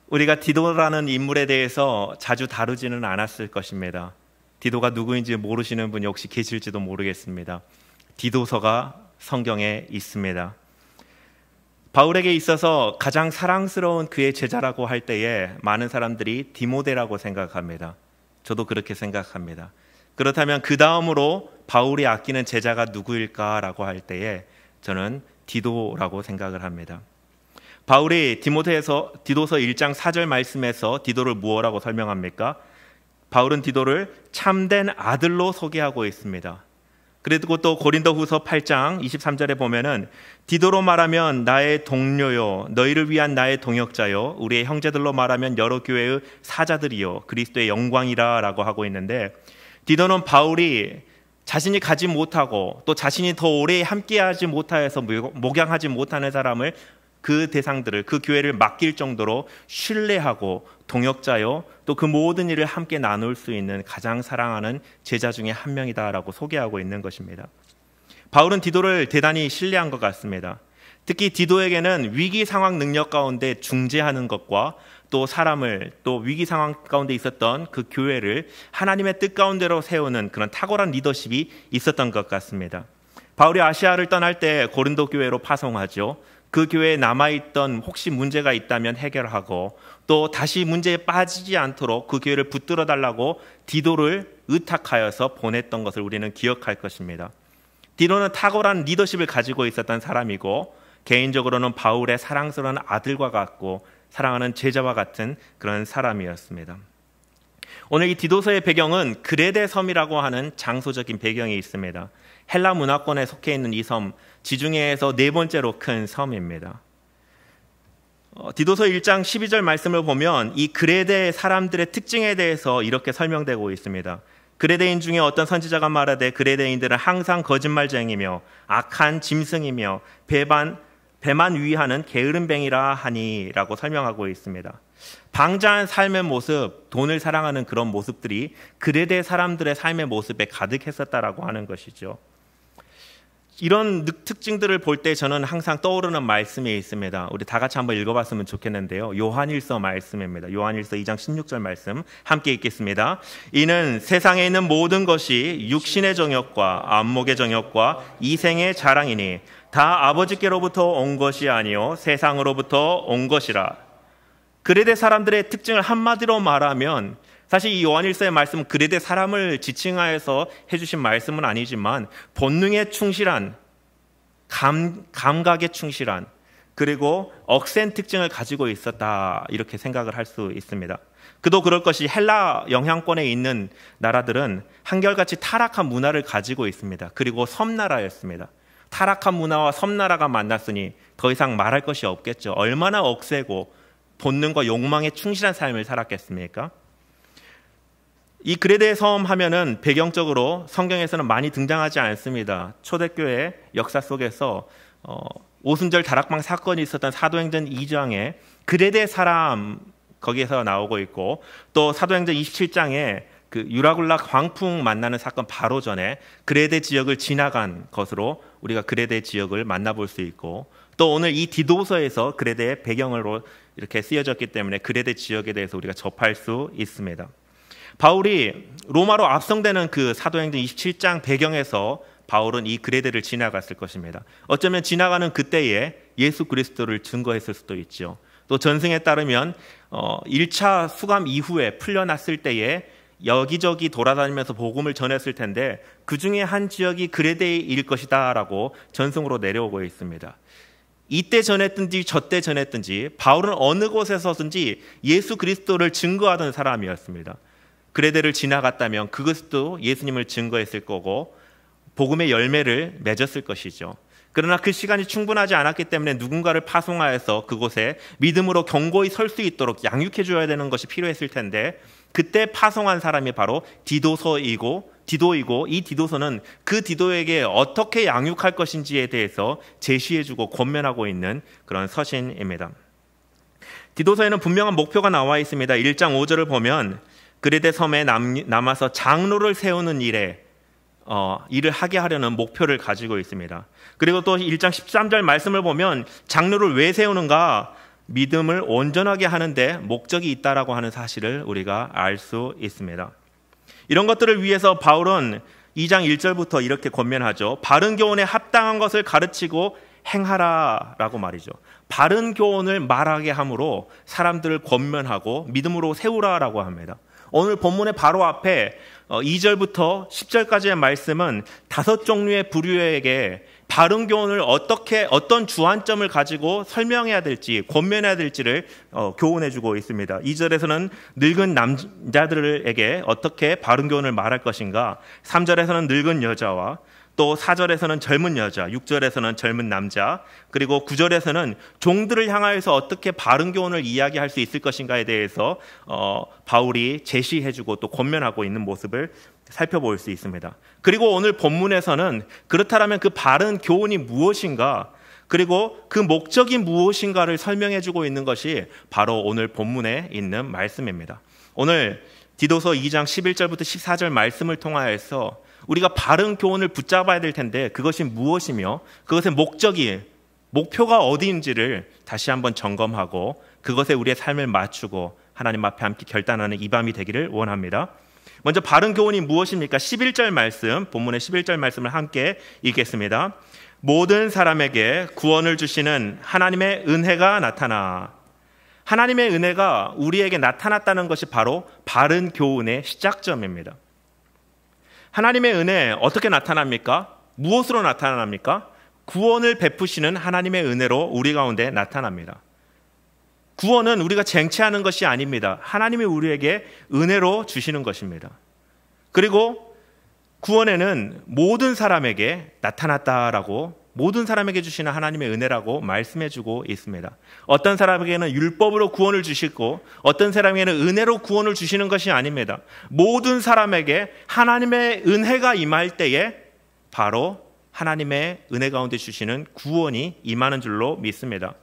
우리가 디도라는 인물에 대해서 자주 다루지는 않았을 것입니다. 디도가 누구인지 모르시는 분이 혹시 계실지도 모르겠습니다. 디도서가 성경에 있습니다. 바울에게 있어서 가장 사랑스러운 그의 제자라고 할 때에 많은 사람들이 디모데라고 생각합니다. 저도 그렇게 생각합니다. 그렇다면 그 다음으로 바울이 아끼는 제자가 누구일까라고 할 때에 저는 디도라고 생각을 합니다. 바울이 디도서 1장 4절 말씀에서 디도를 무엇라고 설명합니까? 바울은 디도를 참된 아들로 소개하고 있습니다. 그리고 또 고린도후서 8장 23절에 보면은 디도로 말하면 나의 동료요 너희를 위한 나의 동역자요 우리의 형제들로 말하면 여러 교회의 사자들이요 그리스도의 영광이라 라고 하고 있는데, 디도는 바울이 자신이 가지 못하고 또 자신이 더 오래 함께하지 못하여서 목양하지 못하는 사람을, 그 대상들을, 그 교회를 맡길 정도로 신뢰하고 동역자요 또 그 모든 일을 함께 나눌 수 있는 가장 사랑하는 제자 중에 한 명이다라고 소개하고 있는 것입니다. 바울은 디도를 대단히 신뢰한 것 같습니다. 특히 디도에게는 위기 상황 능력 가운데 중재하는 것과 또 사람을, 또 위기 상황 가운데 있었던 그 교회를 하나님의 뜻 가운데로 세우는 그런 탁월한 리더십이 있었던 것 같습니다. 바울이 아시아를 떠날 때 고린도 교회로 파송하죠. 그 교회에 남아있던 혹시 문제가 있다면 해결하고 또 다시 문제에 빠지지 않도록 그 교회를 붙들어 달라고 디도를 의탁하여서 보냈던 것을 우리는 기억할 것입니다. 디도는 탁월한 리더십을 가지고 있었던 사람이고 개인적으로는 바울의 사랑스러운 아들과 같고 사랑하는 제자와 같은 그런 사람이었습니다. 오늘 이 디도서의 배경은 그레데 섬이라고 하는 장소적인 배경이 있습니다. 헬라 문화권에 속해 있는 이 섬, 지중해에서 네 번째로 큰 섬입니다. 디도서 1장 12절 말씀을 보면 이 그레데 사람들의 특징에 대해서 이렇게 설명되고 있습니다. 그레데인 중에 어떤 선지자가 말하되 그레데인들은 항상 거짓말쟁이며 악한 짐승이며 배만 위하는 게으름뱅이라 하니 라고 설명하고 있습니다. 방자한 삶의 모습, 돈을 사랑하는 그런 모습들이 그레데 사람들의 삶의 모습에 가득했었다라고 하는 것이죠. 이런 특징들을 볼 때 저는 항상 떠오르는 말씀이 있습니다. 우리 다 같이 한번 읽어봤으면 좋겠는데요. 요한일서 말씀입니다. 요한일서 2장 16절 말씀 함께 읽겠습니다. 이는 세상에 있는 모든 것이 육신의 정욕과 안목의 정욕과 이생의 자랑이니 다 아버지께로부터 온 것이 아니요 세상으로부터 온 것이라. 그레데 사람들의 특징을 한마디로 말하면, 사실 이 요한일서의 말씀은 그레데 사람을 지칭하여서 해주신 말씀은 아니지만 본능에 충실한, 감각에 충실한, 그리고 억센 특징을 가지고 있었다, 이렇게 생각을 할 수 있습니다. 그도 그럴 것이 헬라 영향권에 있는 나라들은 한결같이 타락한 문화를 가지고 있습니다. 그리고 섬나라였습니다. 타락한 문화와 섬나라가 만났으니 더 이상 말할 것이 없겠죠. 얼마나 억세고 본능과 욕망에 충실한 삶을 살았겠습니까? 이 그레데 섬 하면은 배경적으로 성경에서는 많이 등장하지 않습니다. 초대교회 역사 속에서 오순절 다락방 사건이 있었던 사도행전 2장에 그레데 사람 거기에서 나오고 있고, 또 사도행전 27장에 그 유라굴라 광풍 만나는 사건 바로 전에 그레데 지역을 지나간 것으로 우리가 그레데 지역을 만나볼 수 있고, 또 오늘 이 디도서에서 그레데의 배경으로 이렇게 쓰여졌기 때문에 그레데 지역에 대해서 우리가 접할 수 있습니다. 바울이 로마로 압송되는 그 사도행전 27장 배경에서 바울은 이 그레데를 지나갔을 것입니다. 어쩌면 지나가는 그때에 예수 그리스도를 증거했을 수도 있죠. 또 전승에 따르면 1차 수감 이후에 풀려났을 때에 여기저기 돌아다니면서 복음을 전했을 텐데 그 중에 한 지역이 그레데일 것이다 라고 전승으로 내려오고 있습니다. 이때 전했든지 저때 전했든지 바울은 어느 곳에서든지 예수 그리스도를 증거하던 사람이었습니다. 그레데를 지나갔다면 그것도 예수님을 증거했을 거고 복음의 열매를 맺었을 것이죠. 그러나 그 시간이 충분하지 않았기 때문에 누군가를 파송하여서 그곳에 믿음으로 견고히 설 수 있도록 양육해 줘야 되는 것이 필요했을 텐데, 그때 파송한 사람이 바로 디도이고 이 디도서는 그 디도에게 어떻게 양육할 것인지에 대해서 제시해주고 권면하고 있는 그런 서신입니다. 디도서에는 분명한 목표가 나와 있습니다. 1장 5절을 보면 그레데 섬에 남아서 장로를 세우는 일을 하게 하려는 목표를 가지고 있습니다. 그리고 또 1장 13절 말씀을 보면 장로를 왜 세우는가? 믿음을 온전하게 하는데 목적이 있다라고 하는 사실을 우리가 알 수 있습니다. 이런 것들을 위해서 바울은 2장 1절부터 이렇게 권면하죠. 바른 교훈에 합당한 것을 가르치고 행하라라고 말이죠. 바른 교훈을 말하게 함으로 사람들을 권면하고 믿음으로 세우라라고 합니다. 오늘 본문의 바로 앞에 2절부터 10절까지의 말씀은 5종류의 부류에게 바른 교훈을 어떤 주안점을 가지고 설명해야 될지, 권면해야 될지를 교훈해주고 있습니다. 2절에서는 늙은 남자들에게 어떻게 바른 교훈을 말할 것인가, 3절에서는 늙은 여자와 또 4절에서는 젊은 여자, 6절에서는 젊은 남자, 그리고 9절에서는 종들을 향하여서 어떻게 바른 교훈을 이야기할 수 있을 것인가에 대해서 바울이 제시해주고 또 권면하고 있는 모습을 살펴볼 수 있습니다. 그리고 오늘 본문에서는 그렇다면 그 바른 교훈이 무엇인가, 그리고 그 목적이 무엇인가를 설명해주고 있는 것이 바로 오늘 본문에 있는 말씀입니다. 오늘 디도서 2장 11절부터 14절 말씀을 통하여서 우리가 바른 교훈을 붙잡아야 될 텐데 그것이 무엇이며 그것의 목표가 어디인지를 다시 한번 점검하고 그것에 우리의 삶을 맞추고 하나님 앞에 함께 결단하는 이 밤이 되기를 원합니다. 먼저 바른 교훈이 무엇입니까? 11절 말씀, 본문의 11절 말씀을 함께 읽겠습니다. 모든 사람에게 구원을 주시는 하나님의 은혜가 나타나. 하나님의 은혜가 우리에게 나타났다는 것이 바로 바른 교훈의 시작점입니다. 하나님의 은혜 어떻게 나타납니까? 무엇으로 나타납니까? 구원을 베푸시는 하나님의 은혜로 우리 가운데 나타납니다. 구원은 우리가 쟁취하는 것이 아닙니다. 하나님이 우리에게 은혜로 주시는 것입니다. 그리고 구원에는 모든 사람에게 나타났다라고, 모든 사람에게 주시는 하나님의 은혜라고 말씀해주고 있습니다. 어떤 사람에게는 율법으로 구원을 주시고 어떤 사람에게는 은혜로 구원을 주시는 것이 아닙니다. 모든 사람에게 하나님의 은혜가 임할 때에 바로 하나님의 은혜 가운데 주시는 구원이 임하는 줄로 믿습니다.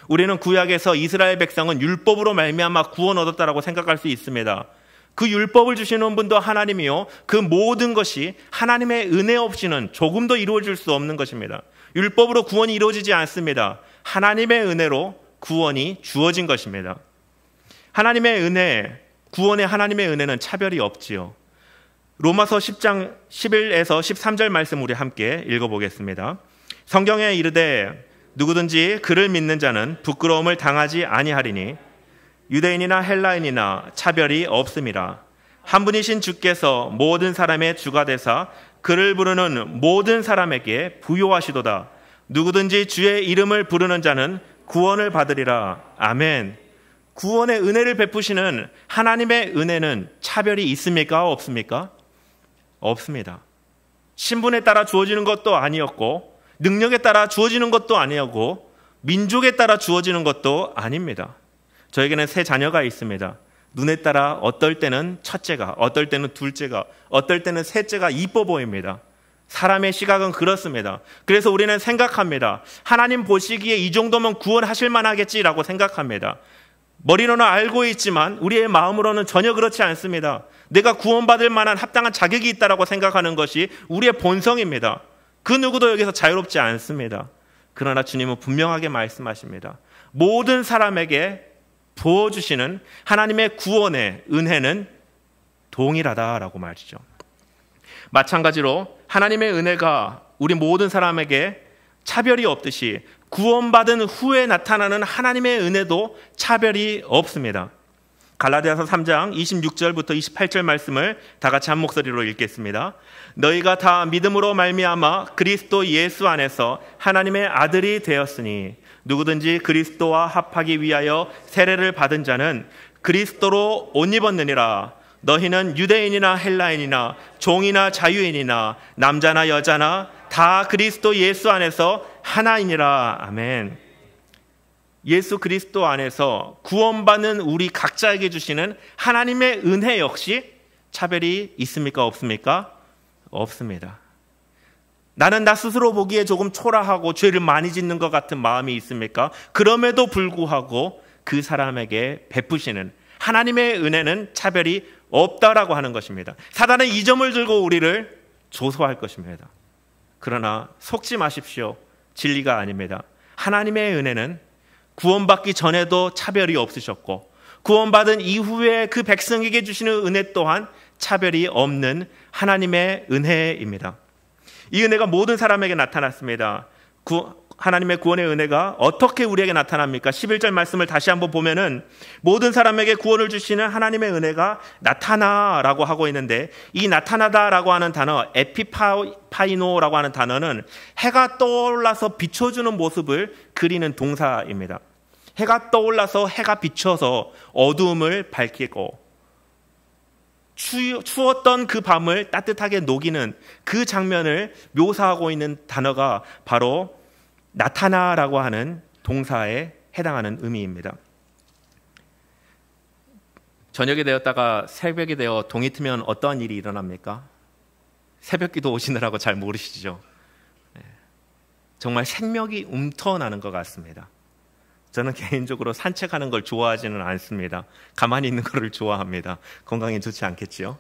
우리는 구약에서 이스라엘 백성은 율법으로 말미암아 구원 얻었다라고 생각할 수 있습니다. 그 율법을 주시는 분도 하나님이요, 그 모든 것이 하나님의 은혜 없이는 조금도 이루어질 수 없는 것입니다. 율법으로 구원이 이루어지지 않습니다. 하나님의 은혜로 구원이 주어진 것입니다. 하나님의 은혜, 구원의 하나님의 은혜는 차별이 없지요. 로마서 10장 11에서 13절 말씀 우리 함께 읽어보겠습니다. 성경에 이르되 누구든지 그를 믿는 자는 부끄러움을 당하지 아니하리니 유대인이나 헬라인이나 차별이 없음이라. 한 분이신 주께서 모든 사람의 주가 되사 그를 부르는 모든 사람에게 부요하시도다. 누구든지 주의 이름을 부르는 자는 구원을 받으리라. 아멘. 구원의 은혜를 베푸시는 하나님의 은혜는 차별이 있습니까? 없습니까? 없습니다. 신분에 따라 주어지는 것도 아니었고 능력에 따라 주어지는 것도 아니었고 민족에 따라 주어지는 것도 아닙니다. 저에게는 세 자녀가 있습니다. 눈에 따라 어떨 때는 첫째가, 어떨 때는 둘째가, 어떨 때는 셋째가 이뻐 보입니다. 사람의 시각은 그렇습니다. 그래서 우리는 생각합니다. 하나님 보시기에 이 정도면 구원하실 만하겠지라고 생각합니다. 머리로는 알고 있지만 우리의 마음으로는 전혀 그렇지 않습니다. 내가 구원받을 만한 합당한 자격이 있다라고 생각하는 것이 우리의 본성입니다. 그 누구도 여기서 자유롭지 않습니다. 그러나 주님은 분명하게 말씀하십니다. 모든 사람에게 부어주시는 하나님의 구원의 은혜는 동일하다라고 말이죠. 마찬가지로 하나님의 은혜가 우리 모든 사람에게 차별이 없듯이 구원받은 후에 나타나는 하나님의 은혜도 차별이 없습니다. 갈라디아서 3장 26절부터 28절 말씀을 다 같이 한 목소리로 읽겠습니다. 너희가 다 믿음으로 말미암아 그리스도 예수 안에서 하나님의 아들이 되었으니 누구든지 그리스도와 합하기 위하여 세례를 받은 자는 그리스도로 옷 입었느니라. 너희는 유대인이나 헬라인이나 종이나 자유인이나 남자나 여자나 다 그리스도 예수 안에서 하나이니라. 아멘. 예수 그리스도 안에서 구원받는 우리 각자에게 주시는 하나님의 은혜 역시 차별이 있습니까? 없습니까? 없습니다. 나는 나 스스로 보기에 조금 초라하고 죄를 많이 짓는 것 같은 마음이 있습니까? 그럼에도 불구하고 그 사람에게 베푸시는 하나님의 은혜는 차별이 없다라고 하는 것입니다. 사단은 이 점을 들고 우리를 조소할 것입니다. 그러나 속지 마십시오. 진리가 아닙니다. 하나님의 은혜는 구원받기 전에도 차별이 없으셨고 구원받은 이후에 그 백성에게 주시는 은혜 또한 차별이 없는 하나님의 은혜입니다. 이 은혜가 모든 사람에게 나타났습니다. 하나님의 구원의 은혜가 어떻게 우리에게 나타납니까? 11절 말씀을 다시 한번 보면은 모든 사람에게 구원을 주시는 하나님의 은혜가 나타나라고 하고 있는데, 이 나타나다라고 하는 단어, 에피파이노라고 하는 단어는 해가 떠올라서 비춰주는 모습을 그리는 동사입니다. 해가 떠올라서 해가 비춰서 어두움을 밝히고 추웠던 그 밤을 따뜻하게 녹이는 그 장면을 묘사하고 있는 단어가 바로 나타나라고 하는 동사에 해당하는 의미입니다. 저녁이 되었다가 새벽이 되어 동이 트면 어떠한 일이 일어납니까? 새벽기도 오시느라고 잘 모르시죠? 정말 생명이 움터나는 것 같습니다. 저는 개인적으로 산책하는 걸 좋아하지는 않습니다. 가만히 있는 거를 좋아합니다. 건강에 좋지 않겠지요?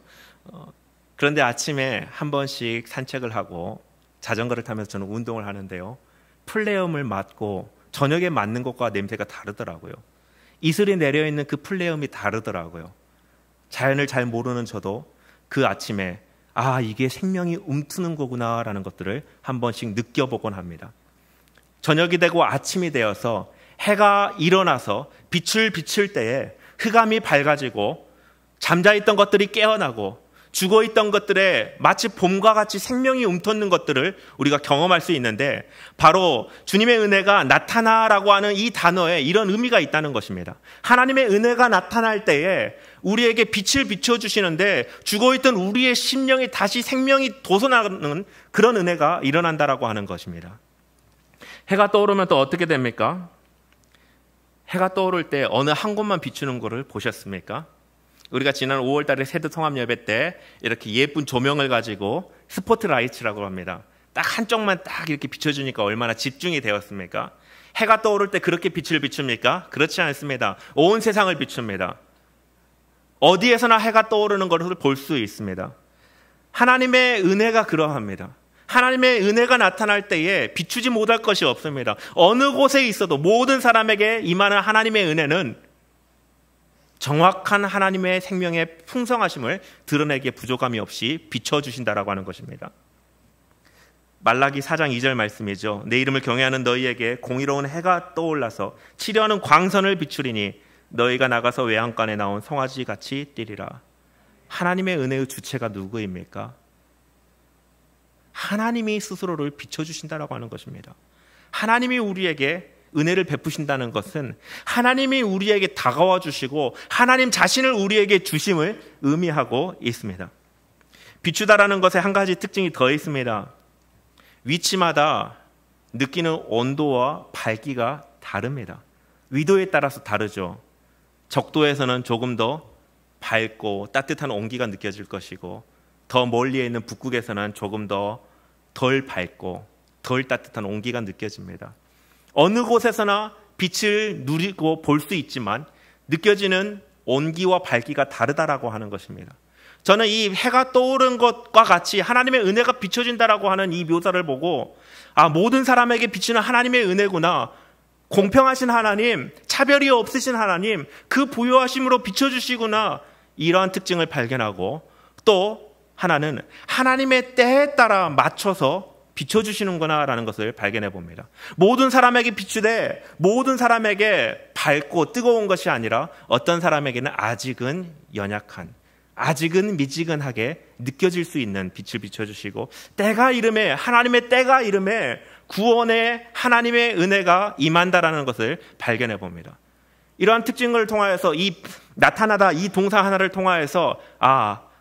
그런데 아침에 한 번씩 산책을 하고 자전거를 타면서 저는 운동을 하는데요, 플레엄을 맞고 저녁에 맞는 것과 냄새가 다르더라고요. 이슬이 내려있는 그 플레엄이 다르더라고요. 자연을 잘 모르는 저도 그 아침에 이게 생명이 움트는 거구나 라는 것들을 한 번씩 느껴보곤 합니다. 저녁이 되고 아침이 되어서 해가 일어나서 빛을 비출 때에 흑암이 밝아지고 잠자있던 것들이 깨어나고 죽어있던 것들에 마치 봄과 같이 생명이 움터는 것들을 우리가 경험할 수 있는데, 바로 주님의 은혜가 나타나라고 하는 이 단어에 이런 의미가 있다는 것입니다. 하나님의 은혜가 나타날 때에 우리에게 빛을 비춰주시는데 죽어있던 우리의 심령이 다시 생명이 돋아나는 그런 은혜가 일어난다라고 하는 것입니다. 해가 떠오르면 또 어떻게 됩니까? 해가 떠오를 때 어느 한 곳만 비추는 것을 보셨습니까? 우리가 지난 5월 달에 세드 성함 예배 때 이렇게 예쁜 조명을 가지고 스포트라이트라고 합니다. 딱 한쪽만 딱 이렇게 비춰주니까 얼마나 집중이 되었습니까? 해가 떠오를 때 그렇게 빛을 비춥니까? 그렇지 않습니다. 온 세상을 비춥니다. 어디에서나 해가 떠오르는 것을 볼 수 있습니다. 하나님의 은혜가 그러합니다. 하나님의 은혜가 나타날 때에 비추지 못할 것이 없습니다. 어느 곳에 있어도 모든 사람에게 임하는 하나님의 은혜는 정확한 하나님의 생명의 풍성하심을 드러내기에 부족함이 없이 비춰주신다라고 하는 것입니다. 말라기 4장 2절 말씀이죠. 내 이름을 경외하는 너희에게 공의로운 해가 떠올라서 치려는 광선을 비추리니 너희가 나가서 외양간에 나온 송아지 같이 뛰리라. 하나님의 은혜의 주체가 누구입니까? 하나님이 스스로를 비춰주신다라고 하는 것입니다. 하나님이 우리에게 은혜를 베푸신다는 것은 하나님이 우리에게 다가와 주시고 하나님 자신을 우리에게 주심을 의미하고 있습니다. 비추다라는 것에 한 가지 특징이 더 있습니다. 위치마다 느끼는 온도와 밝기가 다릅니다. 위도에 따라서 다르죠. 적도에서는 조금 더 밝고 따뜻한 온기가 느껴질 것이고, 더 멀리에 있는 북극에서는 조금 더 덜 밝고 덜 따뜻한 온기가 느껴집니다. 어느 곳에서나 빛을 누리고 볼 수 있지만 느껴지는 온기와 밝기가 다르다라고 하는 것입니다. 저는 이 해가 떠오른 것과 같이 하나님의 은혜가 비춰진다라고 하는 이 묘사를 보고 모든 사람에게 비치는 하나님의 은혜구나. 공평하신 하나님, 차별이 없으신 하나님, 그 부요하심으로 비춰주시구나. 이러한 특징을 발견하고, 또 하나는 하나님의 때에 따라 맞춰서 비춰주시는구나라는 것을 발견해 봅니다. 모든 사람에게 비추되 모든 사람에게 밝고 뜨거운 것이 아니라 어떤 사람에게는 아직은 연약한, 아직은 미지근하게 느껴질 수 있는 빛을 비춰주시고, 때가 이름에, 하나님의 때가 이름에 구원의 하나님의 은혜가 임한다라는 것을 발견해 봅니다. 이러한 특징을 통하여서 이 나타나다 이 동사 하나를 통하여서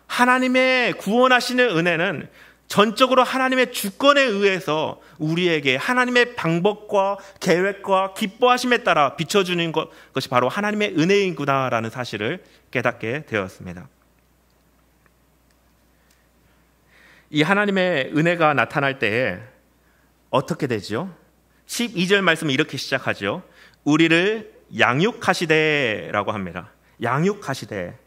하나님의 구원하시는 은혜는 전적으로 하나님의 주권에 의해서 우리에게 하나님의 방법과 계획과 기뻐하심에 따라 비춰주는 것이 바로 하나님의 은혜이구나라는 사실을 깨닫게 되었습니다. 이 하나님의 은혜가 나타날 때에 어떻게 되죠? 12절 말씀은 이렇게 시작하죠. 우리를 양육하시되라고 합니다. 양육하시되.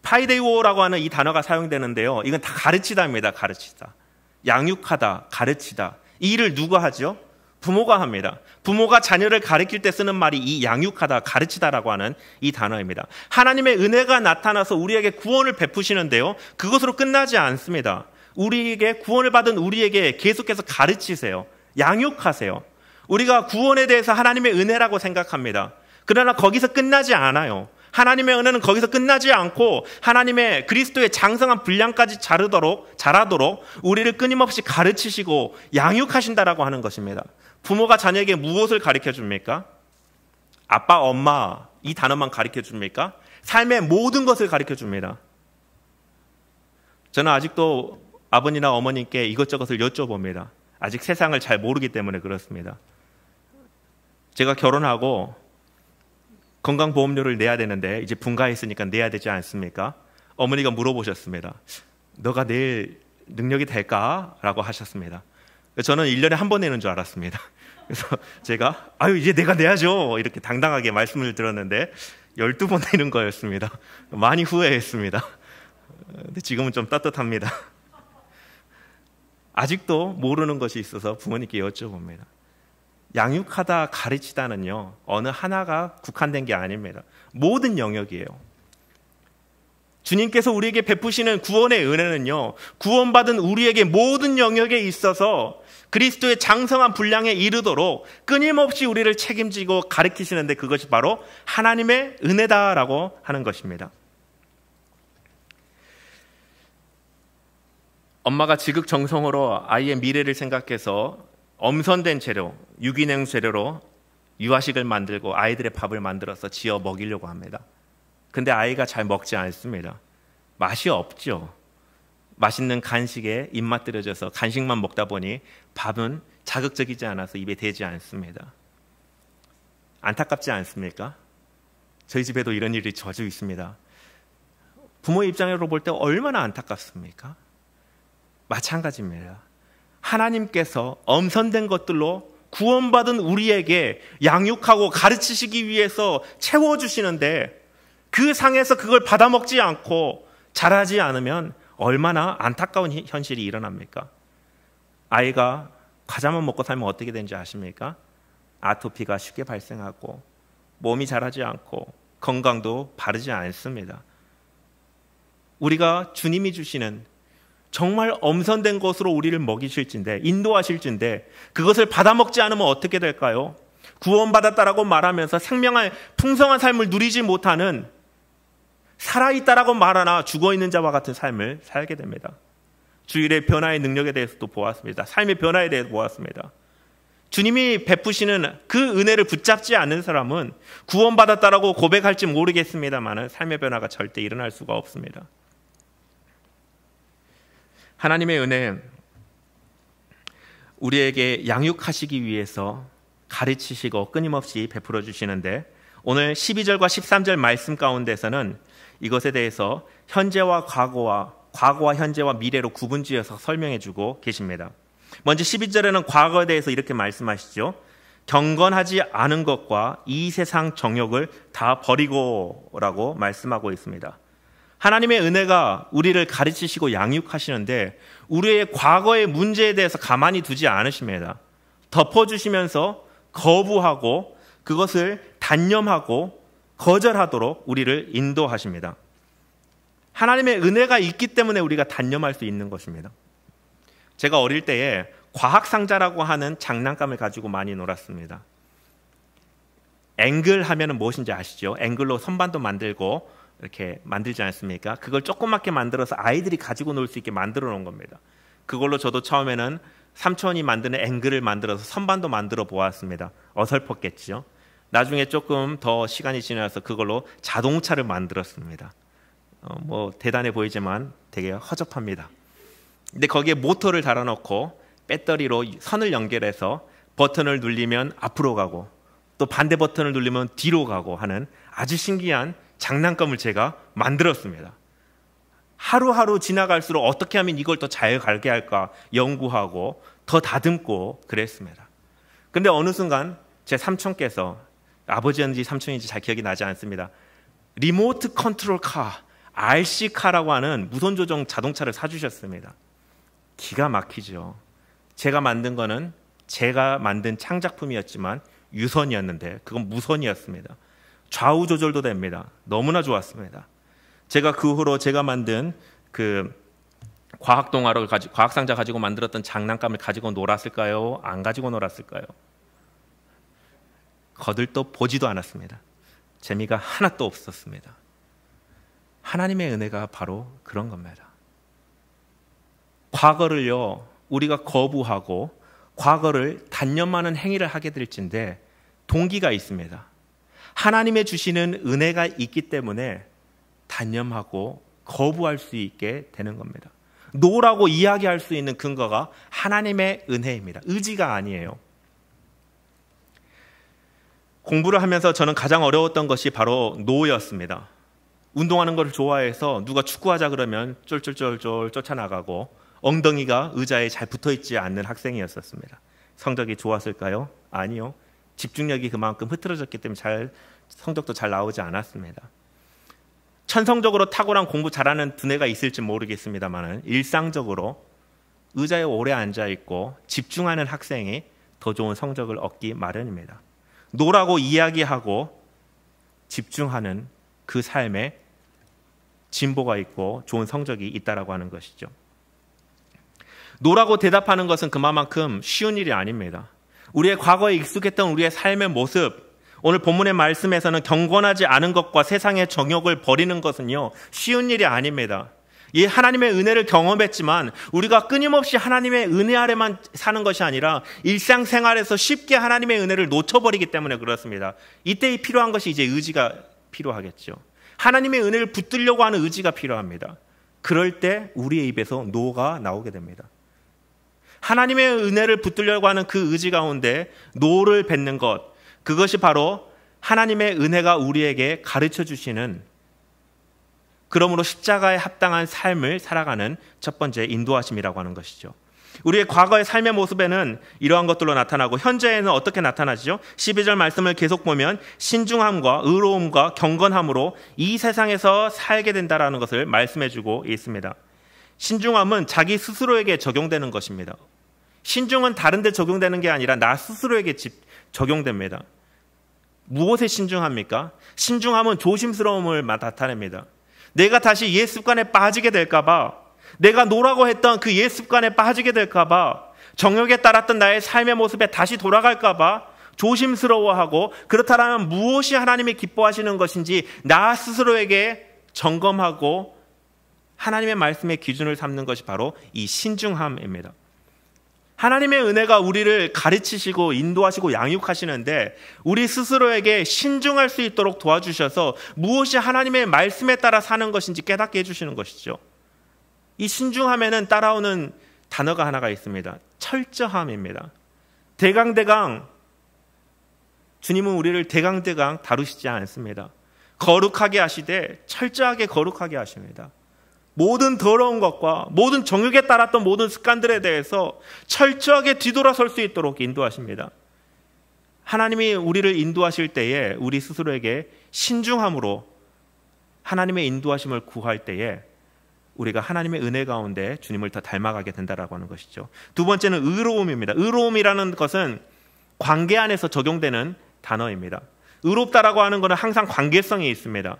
파이데오라고 하는 이 단어가 사용되는데요, 이건 다 가르치다입니다. 가르치다. 양육하다, 가르치다. 이 일을 누가 하죠? 부모가 합니다. 부모가 자녀를 가르칠 때 쓰는 말이 이 양육하다, 가르치다라고 하는 이 단어입니다. 하나님의 은혜가 나타나서 우리에게 구원을 베푸시는데요, 그것으로 끝나지 않습니다. 우리에게 구원을 받은 우리에게 계속해서 가르치세요. 양육하세요. 우리가 구원에 대해서 하나님의 은혜라고 생각합니다. 그러나 거기서 끝나지 않아요. 하나님의 은혜는 거기서 끝나지 않고 하나님의 그리스도의 장성한 분량까지 자라도록 우리를 끊임없이 가르치시고 양육하신다라고 하는 것입니다. 부모가 자녀에게 무엇을 가르쳐 줍니까? 아빠, 엄마 이 단어만 가르쳐 줍니까? 삶의 모든 것을 가르쳐 줍니다. 저는 아직도 아버지나 어머님께 이것저것을 여쭤봅니다. 아직 세상을 잘 모르기 때문에 그렇습니다. 제가 결혼하고 건강보험료를 내야 되는데 이제 분가했으니까 내야 되지 않습니까? 어머니가 물어보셨습니다. 너가 낼 능력이 될까? 라고 하셨습니다. 저는 1년에 한 번 내는 줄 알았습니다. 그래서 제가 이제 내가 내야죠 이렇게 당당하게 말씀을 드렸는데 12번 내는 거였습니다. 많이 후회했습니다. 근데 지금은 좀 떳떳합니다. 아직도 모르는 것이 있어서 부모님께 여쭤봅니다. 양육하다, 가르치다는요, 어느 하나가 국한된 게 아닙니다. 모든 영역이에요. 주님께서 우리에게 베푸시는 구원의 은혜는요, 구원받은 우리에게 모든 영역에 있어서 그리스도의 장성한 분량에 이르도록 끊임없이 우리를 책임지고 가르치시는데 그것이 바로 하나님의 은혜다라고 하는 것입니다. 엄마가 지극정성으로 아이의 미래를 생각해서 엄선된 재료, 유기농 재료로 유아식을 만들고 아이들의 밥을 만들어서 지어 먹이려고 합니다. 근데 아이가 잘 먹지 않습니다. 맛이 없죠. 맛있는 간식에 입맛 들여져서 간식만 먹다 보니 밥은 자극적이지 않아서 입에 대지 않습니다. 안타깝지 않습니까? 저희 집에도 이런 일이 자주 있습니다. 부모의 입장으로 볼 때 얼마나 안타깝습니까? 마찬가지입니다. 하나님께서 엄선된 것들로 구원받은 우리에게 양육하고 가르치시기 위해서 채워주시는데 그 상에서 그걸 받아먹지 않고 자라지 않으면 얼마나 안타까운 현실이 일어납니까? 아이가 과자만 먹고 살면 어떻게 되는지 아십니까? 아토피가 쉽게 발생하고 몸이 자라지 않고 건강도 바르지 않습니다. 우리가 주님이 주시는 정말 엄선된 것으로 우리를 먹이실진데, 인도하실진데 그것을 받아먹지 않으면 어떻게 될까요? 구원받았다라고 말하면서 생명의 풍성한 삶을 누리지 못하는, 살아있다라고 말하나 죽어있는 자와 같은 삶을 살게 됩니다. 주일의 변화의 능력에 대해서도 보았습니다. 삶의 변화에 대해서 보았습니다. 주님이 베푸시는 그 은혜를 붙잡지 않는 사람은 구원받았다라고 고백할지 모르겠습니다만 삶의 변화가 절대 일어날 수가 없습니다. 하나님의 은혜, 우리에게 양육하시기 위해서 가르치시고 끊임없이 베풀어 주시는데 오늘 12절과 13절 말씀 가운데서는 이것에 대해서 현재와 과거와 현재와 미래로 구분지어서 설명해 주고 계십니다. 먼저 12절에는 과거에 대해서 이렇게 말씀하시죠. 경건하지 않은 것과 이 세상 정욕을 다 버리고 라고 말씀하고 있습니다. 하나님의 은혜가 우리를 가르치시고 양육하시는데 우리의 과거의 문제에 대해서 가만히 두지 않으십니다. 덮어주시면서 거부하고 그것을 단념하고 거절하도록 우리를 인도하십니다. 하나님의 은혜가 있기 때문에 우리가 단념할 수 있는 것입니다. 제가 어릴 때에 과학상자라고 하는 장난감을 가지고 많이 놀았습니다. 앵글 하면은 무엇인지 아시죠? 앵글로 선반도 만들고 이렇게 만들지 않습니까? 그걸 조그맣게 만들어서 아이들이 가지고 놀 수 있게 만들어 놓은 겁니다. 그걸로 저도 처음에는 삼촌이 만드는 앵글을 만들어서 선반도 만들어 보았습니다. 어설펐겠죠. 나중에 조금 더 시간이 지나서 그걸로 자동차를 만들었습니다. 대단해 보이지만 되게 허접합니다. 근데 거기에 모터를 달아놓고 배터리로 선을 연결해서 버튼을 누르면 앞으로 가고 또 반대 버튼을 누르면 뒤로 가고 하는 아주 신기한 장난감을 제가 만들었습니다. 하루하루 지나갈수록 어떻게 하면 이걸 더 잘 갈게 할까 연구하고 더 다듬고 그랬습니다. 그런데 어느 순간 제 삼촌께서, 아버지인지 삼촌인지 잘 기억이 나지 않습니다. 리모트 컨트롤 카, RC카라고 하는 무선 조종 자동차를 사주셨습니다. 기가 막히죠. 제가 만든 거는 제가 만든 창작품이었지만 유선이었는데 그건 무선이었습니다. 좌우 조절도 됩니다. 너무나 좋았습니다. 제가 그 후로 제가 만든 그 과학상자 가지고 만들었던 장난감을 가지고 놀았을까요? 안 가지고 놀았을까요? 거들떠 보지도 않았습니다. 재미가 하나도 없었습니다. 하나님의 은혜가 바로 그런 겁니다. 과거를요, 우리가 거부하고 과거를 단념하는 행위를 하게 될진데 동기가 있습니다. 하나님의 주시는 은혜가 있기 때문에 단념하고 거부할 수 있게 되는 겁니다. 노라고 이야기할 수 있는 근거가 하나님의 은혜입니다. 의지가 아니에요. 공부를 하면서 저는 가장 어려웠던 것이 바로 노였습니다. 운동하는 걸 좋아해서 누가 축구하자 그러면 쫄쫄쫄쫄 쫓아나가고 엉덩이가 의자에 잘 붙어있지 않는 학생이었었습니다. 성적이 좋았을까요? 아니요. 집중력이 그만큼 흐트러졌기 때문에 성적도 잘 나오지 않았습니다. 천성적으로 탁월한 공부 잘하는 두뇌가 있을지 모르겠습니다만 일상적으로 의자에 오래 앉아있고 집중하는 학생이 더 좋은 성적을 얻기 마련입니다. 노라고 이야기하고 집중하는 그 삶에 진보가 있고 좋은 성적이 있다라고 하는 것이죠. 노라고 대답하는 것은 그만큼 쉬운 일이 아닙니다. 우리의 과거에 익숙했던 우리의 삶의 모습, 오늘 본문의 말씀에서는 경건하지 않은 것과 세상의 정욕을 버리는 것은요, 쉬운 일이 아닙니다. 이 하나님의 은혜를 경험했지만 우리가 끊임없이 하나님의 은혜 아래만 사는 것이 아니라 일상생활에서 쉽게 하나님의 은혜를 놓쳐버리기 때문에 그렇습니다. 이때 필요한 것이 이제 의지가 필요하겠죠. 하나님의 은혜를 붙들려고 하는 의지가 필요합니다. 그럴 때 우리의 입에서 노가 나오게 됩니다. 하나님의 은혜를 붙들려고 하는 그 의지 가운데 노를 뱉는 것, 그것이 바로 하나님의 은혜가 우리에게 가르쳐 주시는, 그러므로 십자가에 합당한 삶을 살아가는 첫 번째 인도하심이라고 하는 것이죠. 우리의 과거의 삶의 모습에는 이러한 것들로 나타나고 현재에는 어떻게 나타나죠? 12절 말씀을 계속 보면 신중함과 의로움과 경건함으로 이 세상에서 살게 된다라는 것을 말씀해 주고 있습니다. 신중함은 자기 스스로에게 적용되는 것입니다. 신중은 다른 데 적용되는 게 아니라 나 스스로에게 적용됩니다. 무엇에 신중합니까? 신중함은 조심스러움을 나타냅니다. 내가 다시 옛 습관에 빠지게 될까 봐, 내가 노라고 했던 그 옛 습관에 빠지게 될까 봐, 정욕에 따랐던 나의 삶의 모습에 다시 돌아갈까 봐 조심스러워하고, 그렇다면 무엇이 하나님이 기뻐하시는 것인지 나 스스로에게 점검하고 하나님의 말씀의 기준을 삼는 것이 바로 이 신중함입니다. 하나님의 은혜가 우리를 가르치시고 인도하시고 양육하시는데 우리 스스로에게 신중할 수 있도록 도와주셔서 무엇이 하나님의 말씀에 따라 사는 것인지 깨닫게 해주시는 것이죠. 이 신중함에는 따라오는 단어가 하나가 있습니다. 철저함입니다. 대강대강, 주님은 우리를 대강대강 다루시지 않습니다. 거룩하게 하시되 철저하게 거룩하게 하십니다. 모든 더러운 것과 모든 정욕에 따랐던 모든 습관들에 대해서 철저하게 뒤돌아설 수 있도록 인도하십니다. 하나님이 우리를 인도하실 때에 우리 스스로에게 신중함으로 하나님의 인도하심을 구할 때에 우리가 하나님의 은혜 가운데 주님을 더 닮아가게 된다라고 하는 것이죠. 두 번째는 의로움입니다. 의로움이라는 것은 관계 안에서 적용되는 단어입니다. 의롭다라고 하는 것은 항상 관계성이 있습니다.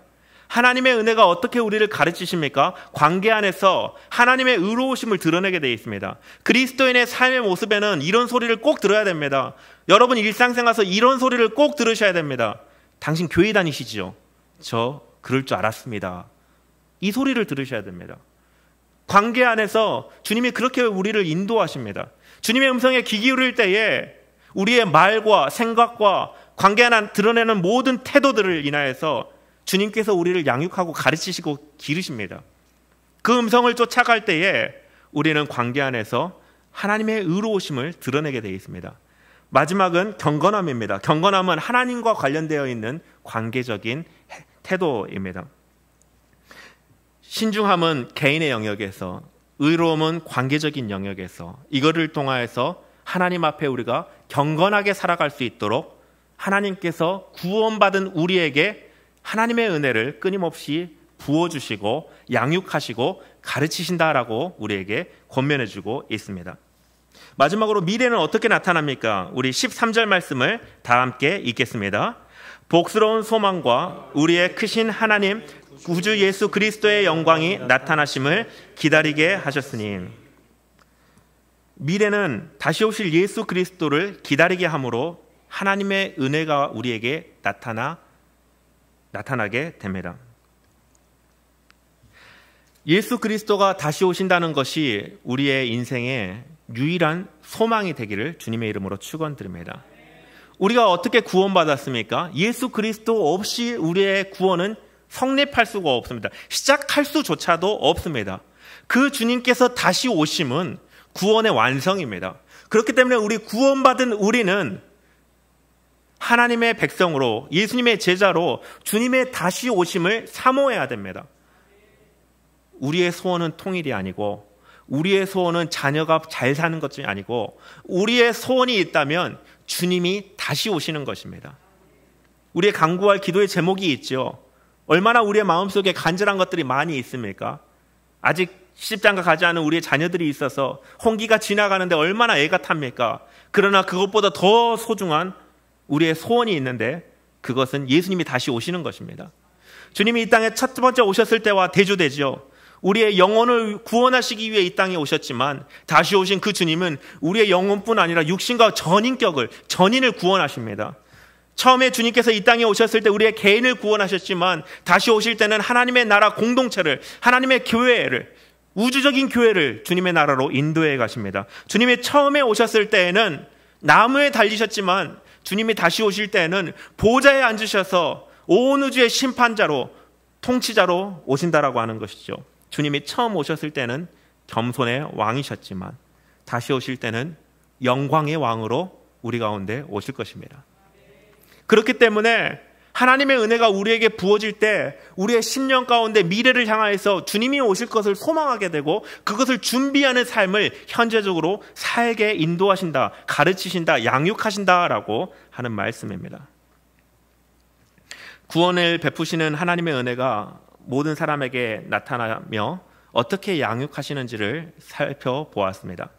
하나님의 은혜가 어떻게 우리를 가르치십니까? 관계 안에서 하나님의 의로우심을 드러내게 되어 있습니다. 그리스도인의 삶의 모습에는 이런 소리를 꼭 들어야 됩니다. 여러분 일상생활에서 이런 소리를 꼭 들으셔야 됩니다. 당신 교회 다니시죠? 저 그럴 줄 알았습니다. 이 소리를 들으셔야 됩니다. 관계 안에서 주님이 그렇게 우리를 인도하십니다. 주님의 음성에 귀 기울일 때에 우리의 말과 생각과 관계 안에 드러내는 모든 태도들을 인하여서 주님께서 우리를 양육하고 가르치시고 기르십니다. 그 음성을 쫓아갈 때에 우리는 관계 안에서 하나님의 의로우심을 드러내게 되어 있습니다. 마지막은 경건함입니다. 경건함은 하나님과 관련되어 있는 관계적인 태도입니다. 신중함은 개인의 영역에서, 의로움은 관계적인 영역에서, 이거를 통하여서 하나님 앞에 우리가 경건하게 살아갈 수 있도록 하나님께서 구원받은 우리에게 하나님의 은혜를 끊임없이 부어주시고 양육하시고 가르치신다라고 우리에게 권면해주고 있습니다. 마지막으로 미래는 어떻게 나타납니까? 우리 13절 말씀을 다 함께 읽겠습니다. 복스러운 소망과 우리의 크신 하나님 구주 예수 그리스도의 영광이 나타나심을 기다리게 하셨으니, 미래는 다시 오실 예수 그리스도를 기다리게 함으로 하나님의 은혜가 우리에게 나타나게 됩니다. 예수 그리스도가 다시 오신다는 것이 우리의 인생의 유일한 소망이 되기를 주님의 이름으로 축원드립니다. 우리가 어떻게 구원받았습니까? 예수 그리스도 없이 우리의 구원은 성립할 수가 없습니다. 시작할 수조차도 없습니다. 그 주님께서 다시 오심은 구원의 완성입니다. 그렇기 때문에 우리 구원받은 우리는 하나님의 백성으로, 예수님의 제자로 주님의 다시 오심을 사모해야 됩니다. 우리의 소원은 통일이 아니고, 우리의 소원은 자녀가 잘 사는 것이 아니고, 우리의 소원이 있다면 주님이 다시 오시는 것입니다. 우리의 간구할 기도의 제목이 있죠. 얼마나 우리의 마음속에 간절한 것들이 많이 있습니까? 아직 시집장가 가지 않은 우리의 자녀들이 있어서 홍기가 지나가는데 얼마나 애가 탑니까? 그러나 그것보다 더 소중한 우리의 소원이 있는데, 그것은 예수님이 다시 오시는 것입니다. 주님이 이 땅에 첫 번째 오셨을 때와 대조되죠. 우리의 영혼을 구원하시기 위해 이 땅에 오셨지만, 다시 오신 그 주님은 우리의 영혼뿐 아니라 육신과 전인을 구원하십니다. 처음에 주님께서 이 땅에 오셨을 때 우리의 개인을 구원하셨지만, 다시 오실 때는 하나님의 나라 공동체를, 하나님의 교회를, 우주적인 교회를 주님의 나라로 인도해 가십니다. 주님이 처음에 오셨을 때에는 나무에 달리셨지만, 주님이 다시 오실 때에는 보좌에 앉으셔서 온 우주의 심판자로, 통치자로 오신다라고 하는 것이죠. 주님이 처음 오셨을 때는 겸손의 왕이셨지만, 다시 오실 때는 영광의 왕으로 우리 가운데 오실 것입니다. 그렇기 때문에 하나님의 은혜가 우리에게 부어질 때 우리의 심령 가운데 미래를 향하여서 주님이 오실 것을 소망하게 되고, 그것을 준비하는 삶을 현재적으로 살게 인도하신다, 가르치신다, 양육하신다라고 하는 말씀입니다. 구원을 베푸시는 하나님의 은혜가 모든 사람에게 나타나며 어떻게 양육하시는지를 살펴보았습니다.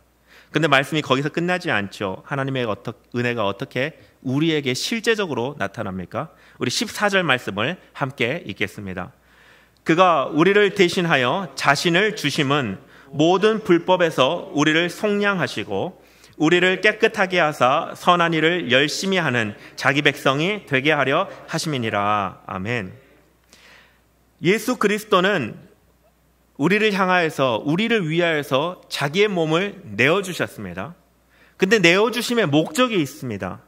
근데 말씀이 거기서 끝나지 않죠. 하나님의 은혜가 어떻게 우리에게 실제적으로 나타납니까? 우리 14절 말씀을 함께 읽겠습니다. 그가 우리를 대신하여 자신을 주심은 모든 불법에서 우리를 속량하시고 우리를 깨끗하게 하사 선한 일을 열심히 하는 자기 백성이 되게 하려 하심이니라. 아멘. 예수 그리스도는 우리를 향하여서, 우리를 위하여서 자기의 몸을 내어주셨습니다. 근데 내어주심의 목적이 있습니다.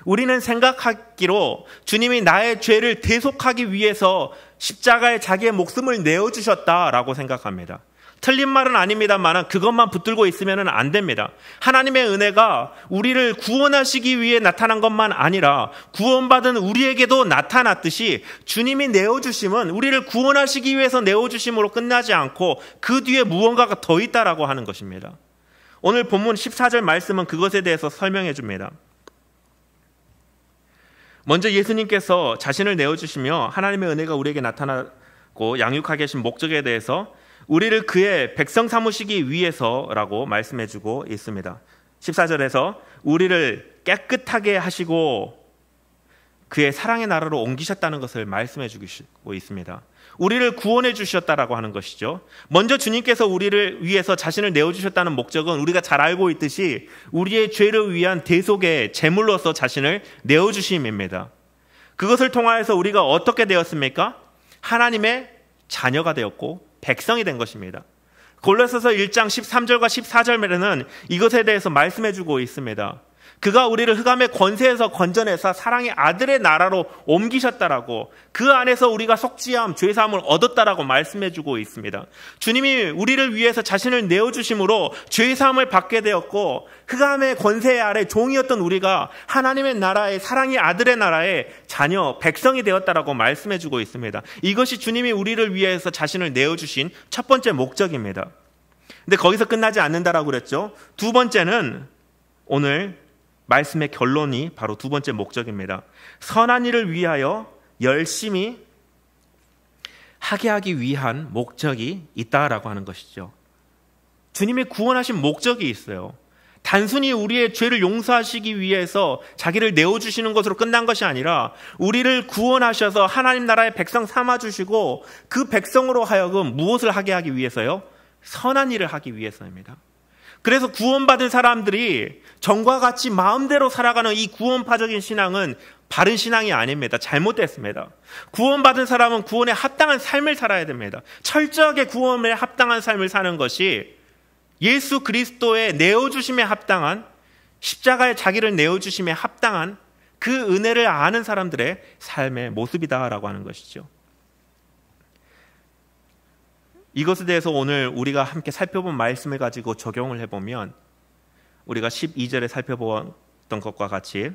우리는 생각하기로 주님이 나의 죄를 대속하기 위해서 십자가에 자기의 목숨을 내어주셨다라고 생각합니다. 틀린 말은 아닙니다만 그것만 붙들고 있으면 안 됩니다. 하나님의 은혜가 우리를 구원하시기 위해 나타난 것만 아니라 구원받은 우리에게도 나타났듯이, 주님이 내어주심은 우리를 구원하시기 위해서 내어주심으로 끝나지 않고 그 뒤에 무언가가 더 있다라고 하는 것입니다. 오늘 본문 14절 말씀은 그것에 대해서 설명해 줍니다. 먼저 예수님께서 자신을 내어주시며 하나님의 은혜가 우리에게 나타나고 양육하게 하신 목적에 대해서 우리를 그의 백성 삼으시기 위해서라고 말씀해주고 있습니다. 14절에서 우리를 깨끗하게 하시고 그의 사랑의 나라로 옮기셨다는 것을 말씀해주고 있습니다. 우리를 구원해 주셨다라고 하는 것이죠. 먼저 주님께서 우리를 위해서 자신을 내어주셨다는 목적은 우리가 잘 알고 있듯이 우리의 죄를 위한 대속의 제물로서 자신을 내어주심입니다. 그것을 통하여서 우리가 어떻게 되었습니까? 하나님의 자녀가 되었고 백성이 된 것입니다. 골로새서 1장 13절과 14절에는 이것에 대해서 말씀해주고 있습니다. 그가 우리를 흑암의 권세에서 건져내사 사랑의 아들의 나라로 옮기셨다라고, 그 안에서 우리가 속죄함, 죄사함을 얻었다라고 말씀해주고 있습니다. 주님이 우리를 위해서 자신을 내어주심으로 죄사함을 받게 되었고, 흑암의 권세 아래 종이었던 우리가 하나님의 나라의, 사랑의 아들의 나라의 자녀, 백성이 되었다라고 말씀해주고 있습니다. 이것이 주님이 우리를 위해서 자신을 내어주신 첫 번째 목적입니다. 근데 거기서 끝나지 않는다라고 그랬죠. 두 번째는 오늘 말씀의 결론이 바로 두 번째 목적입니다. 선한 일을 위하여 열심히 하게 하기 위한 목적이 있다라고 하는 것이죠. 주님이 구원하신 목적이 있어요. 단순히 우리의 죄를 용서하시기 위해서 자기를 내어주시는 것으로 끝난 것이 아니라 우리를 구원하셔서 하나님 나라의 백성 삼아주시고 그 백성으로 하여금 무엇을 하게 하기 위해서요? 선한 일을 하기 위해서입니다. 그래서 구원받은 사람들이 전과 같이 마음대로 살아가는 이 구원파적인 신앙은 바른 신앙이 아닙니다. 잘못됐습니다. 구원받은 사람은 구원에 합당한 삶을 살아야 됩니다. 철저하게 구원에 합당한 삶을 사는 것이 예수 그리스도의 내어주심에 합당한, 십자가에 자기를 내어주심에 합당한 그 은혜를 아는 사람들의 삶의 모습이다라고 하는 것이죠. 이것에 대해서 오늘 우리가 함께 살펴본 말씀을 가지고 적용을 해보면 우리가 12절에 살펴보았던 것과 같이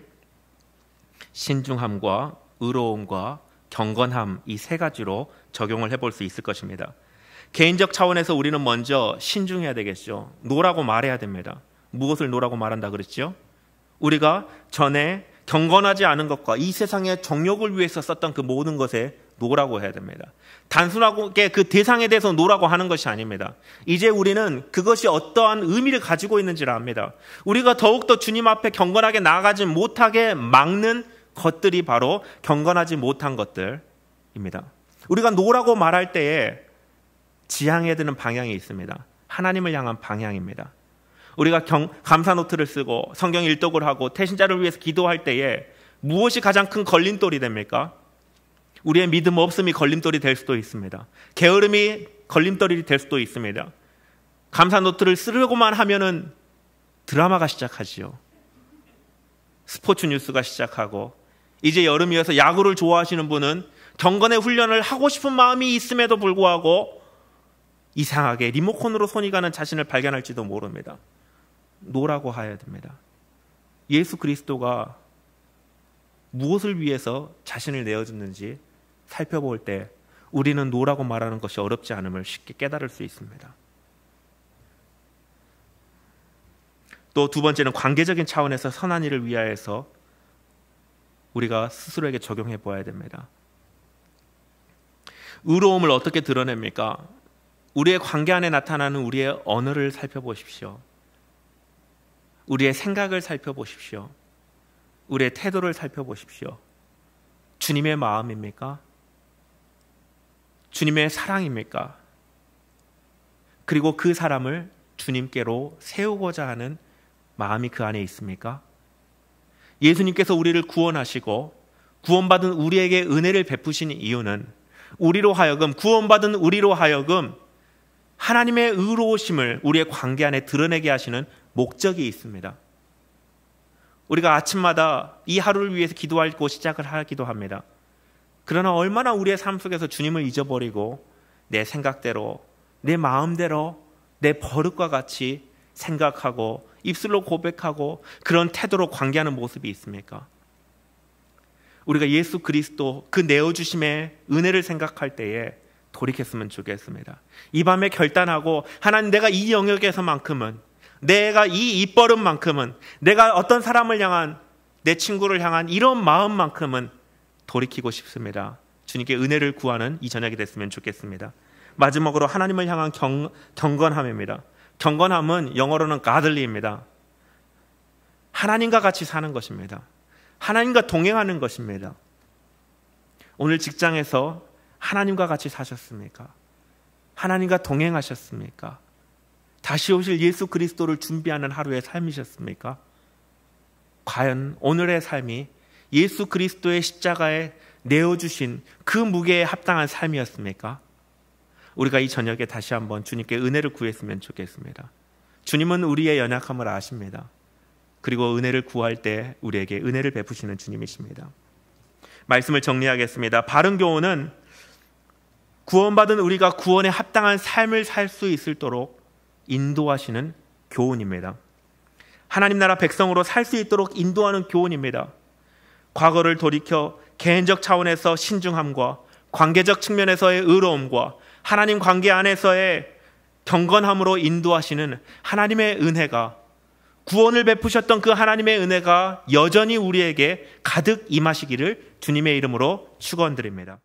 신중함과 의로움과 경건함, 이 세 가지로 적용을 해볼 수 있을 것입니다. 개인적 차원에서 우리는 먼저 신중해야 되겠죠. 노라고 말해야 됩니다. 무엇을 노라고 말한다 그랬죠? 우리가 전에 경건하지 않은 것과 이 세상의 정욕을 위해서 썼던 그 모든 것에 노라고 해야 됩니다. 단순하게 그 대상에 대해서 노라고 하는 것이 아닙니다. 이제 우리는 그것이 어떠한 의미를 가지고 있는지를 압니다. 우리가 더욱더 주님 앞에 경건하게 나아가지 못하게 막는 것들이 바로 경건하지 못한 것들입니다. 우리가 노라고 말할 때에 지향해야 되는 방향이 있습니다. 하나님을 향한 방향입니다. 우리가 감사 노트를 쓰고 성경 일독을 하고 태신자를 위해서 기도할 때에 무엇이 가장 큰 걸림돌이 됩니까? 우리의 믿음 없음이 걸림돌이 될 수도 있습니다. 게으름이 걸림돌이 될 수도 있습니다. 감사 노트를 쓰려고만 하면은 드라마가 시작하지요. 스포츠 뉴스가 시작하고, 이제 여름이어서 야구를 좋아하시는 분은 경건의 훈련을 하고 싶은 마음이 있음에도 불구하고 이상하게 리모컨으로 손이 가는 자신을 발견할지도 모릅니다. 노라고 해야 됩니다. 예수 그리스도가 무엇을 위해서 자신을 내어줬는지 살펴볼 때 우리는 노라고 말하는 것이 어렵지 않음을 쉽게 깨달을 수 있습니다. 또 두 번째는 관계적인 차원에서 선한 일을 위하여서 우리가 스스로에게 적용해 보아야 됩니다. 의로움을 어떻게 드러냅니까? 우리의 관계 안에 나타나는 우리의 언어를 살펴보십시오. 우리의 생각을 살펴보십시오. 우리의 태도를 살펴보십시오. 주님의 마음입니까? 주님의 사랑입니까? 그리고 그 사람을 주님께로 세우고자 하는 마음이 그 안에 있습니까? 예수님께서 우리를 구원하시고 구원받은 우리에게 은혜를 베푸신 이유는 우리로 하여금, 구원받은 우리로 하여금 하나님의 의로우심을 우리의 관계 안에 드러내게 하시는 목적이 있습니다. 우리가 아침마다 이 하루를 위해서 기도하고 시작을 하기도 합니다. 그러나 얼마나 우리의 삶 속에서 주님을 잊어버리고 내 생각대로, 내 마음대로, 내 버릇과 같이 생각하고 입술로 고백하고 그런 태도로 관계하는 모습이 있습니까? 우리가 예수 그리스도 그 내어주심의 은혜를 생각할 때에 돌이켰으면 좋겠습니다. 이 밤에 결단하고, 하나님, 내가 이 영역에서만큼은, 내가 이 입버릇만큼은, 내가 어떤 사람을 향한, 내 친구를 향한 이런 마음만큼은 돌이키고 싶습니다. 주님께 은혜를 구하는 이 저녁이 됐으면 좋겠습니다. 마지막으로 하나님을 향한 경건함입니다. 경건함은 영어로는 godly입니다. 하나님과 같이 사는 것입니다. 하나님과 동행하는 것입니다. 오늘 직장에서 하나님과 같이 사셨습니까? 하나님과 동행하셨습니까? 다시 오실 예수 그리스도를 준비하는 하루의 삶이셨습니까? 과연 오늘의 삶이 예수 그리스도의 십자가에 내어주신 그 무게에 합당한 삶이었습니까? 우리가 이 저녁에 다시 한번 주님께 은혜를 구했으면 좋겠습니다. 주님은 우리의 연약함을 아십니다. 그리고 은혜를 구할 때 우리에게 은혜를 베푸시는 주님이십니다. 말씀을 정리하겠습니다. 바른 교훈은 구원받은 우리가 구원에 합당한 삶을 살 수 있도록 인도하시는 교훈입니다. 하나님 나라 백성으로 살 수 있도록 인도하는 교훈입니다. 과거를 돌이켜 개인적 차원에서 신중함과 관계적 측면에서의 의로움과 하나님 관계 안에서의 경건함으로 인도하시는 하나님의 은혜가, 구원을 베푸셨던 그 하나님의 은혜가 여전히 우리에게 가득 임하시기를 주님의 이름으로 축원드립니다.